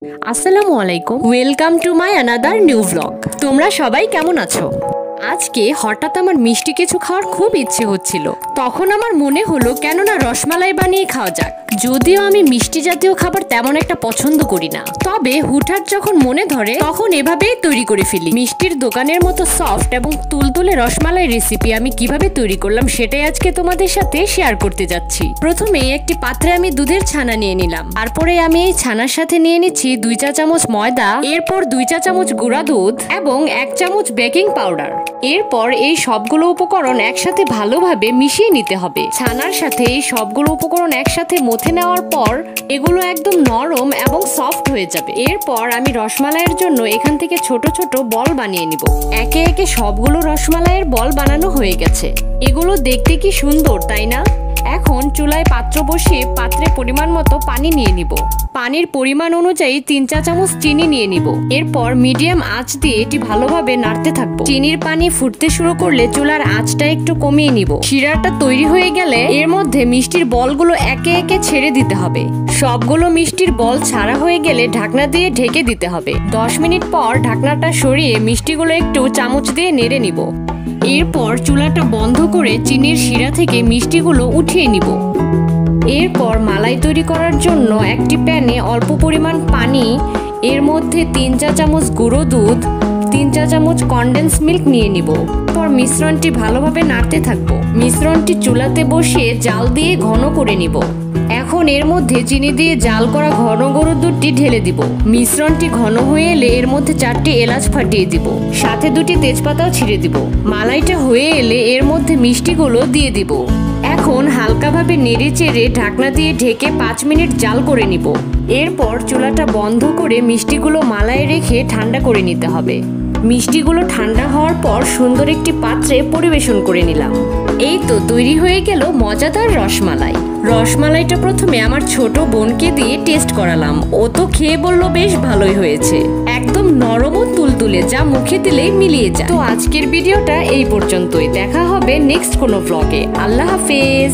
আসসালামু আলাইকুম, welcome to my another new blog. তোমরা সবাই কেমন আছো? আজকে হঠাৎ আমার মিষ্টি কিছু খাওয়ার খুব ইচ্ছে হচ্ছিল। তখন আমার মনে হলো কেন না রসমালাই বানিয়ে খাওয়া যাক। যদিও আমি মিষ্টি জাতীয় খাবার তেমন একটা পছন্দ করি না, তবে হুটহাট যখন মনে ধরে তখন এভাবেই তৈরি করে ফেলি। মিষ্টির দোকানের মতো সফট এবং তুলতুলে রসমালাই রেসিপি আমি কিভাবে তৈরি করলাম সেটাই আজকে তোমাদের সাথে শেয়ার করতে যাচ্ছি। প্রথমে একটি পাত্রে আমি দুধের ছানা নিয়ে নিলাম। তারপরে আমি এই ছানার সাথে নিয়ে নিচ্ছি 2 চা চামচ ময়দা, এরপর 2 চা চামচ গুঁড়া দুধ এবং 1 চামচ বেকিং পাউডার। এরপর এই সবগুলো উপকরণ একসাথে ভালোভাবে মিশিয়ে নিতে হবে। ছানার সাথে এই সবগুলো উপকরণ একসাথে মথে নেওয়ার পর এগুলো একদম নরম এবং সফট হয়ে যাবে। এরপর আমি রসমালাইয়ের জন্য এখান থেকে ছোট ছোট বল বানিয়ে নিব। একে একে সবগুলো রসমালাইয়ের বল বানানো হয়ে গেছে। এগুলো দেখতে কি সুন্দর, তাই না? এখন চুলায় পাত্র বসিয়ে পাত্রে পরিমাণ মতো পানি নিয়ে নিব। পানির পরিমাণ অনুযায়ী 3 চা চামচ চিনি নিয়ে নিব। এরপর মিডিয়াম আঁচ দিয়ে এটি ভালোভাবে নাড়তে থাকবো। চিনির পানি ফুটতে শুরু করলে চুলার আঁচটা একটু কমিয়ে নিব। শিরাটা তৈরি হয়ে গেলে এর মধ্যে মিষ্টির বলগুলো একে একে ছেড়ে দিতে হবে। সবগুলো মিষ্টির বল ছাড়া হয়ে গেলে ঢাকনা দিয়ে ঢেকে দিতে হবে। 10 মিনিট পর ঢাকনাটা সরিয়ে মিষ্টিগুলো একটু চামচ দিয়ে নেড়ে নিব। এরপর চুলাটা বন্ধ করে চিনির শিরা থেকে মিষ্টিগুলো উঠিয়ে নিব। এরপর মালাই তৈরি করার জন্য একটি প্যানে অল্প পরিমাণ পানি, এর মধ্যে 3 চা চামচ গুঁড়ো দুধ, 3 চা চামচ কনডেন্স মিল্ক নিয়ে নিব। এরপর মিশ্রণটি ভালোভাবে নাড়তে থাকবো। মিশ্রণটি চুলাতে বসিয়ে জাল দিয়ে ঘন করে নিব। এখন এর মধ্যে চিনি দিয়ে জাল করা ঘন গরুর দুধটি ঢেলে দিব। মিশ্রণটি ঘন হয়ে এলে এর মধ্যে 4টি এলাচ ফাটিয়ে দিব, সাথে 2টি তেজপাতাও ছিঁড়ে দিব। মালাইটা হয়ে এলে এর মধ্যে মিষ্টিগুলো দিয়ে দিব। এখন হালকাভাবে নেড়ে চেড়ে ঢাকনা দিয়ে ঢেকে 5 মিনিট জাল করে নিব। এরপর চুলাটা বন্ধ করে মিষ্টিগুলো মালায় রেখে ঠান্ডা করে নিতে হবে। মিষ্টিগুলো ঠান্ডা হওয়ার পর সুন্দর একটি পাত্রে পরিবেশন করে নিলাম। এই তো তৈরি হয়ে গেল মজাদার রসমালাই। রসমালাইটা প্রথমে আমার ছোট বোনকে দিয়ে টেস্ট করালাম। ও তো খেয়ে বলল বেশ ভালোই হয়েছে, একদম নরম ও তুলতুলে, যা মুখে দিলেই মিলিয়ে যায়। তো আজকের ভিডিওটা এই পর্যন্তই। দেখা হবে নেক্সট কোনো ব্লগে। আল্লাহ হাফেজ।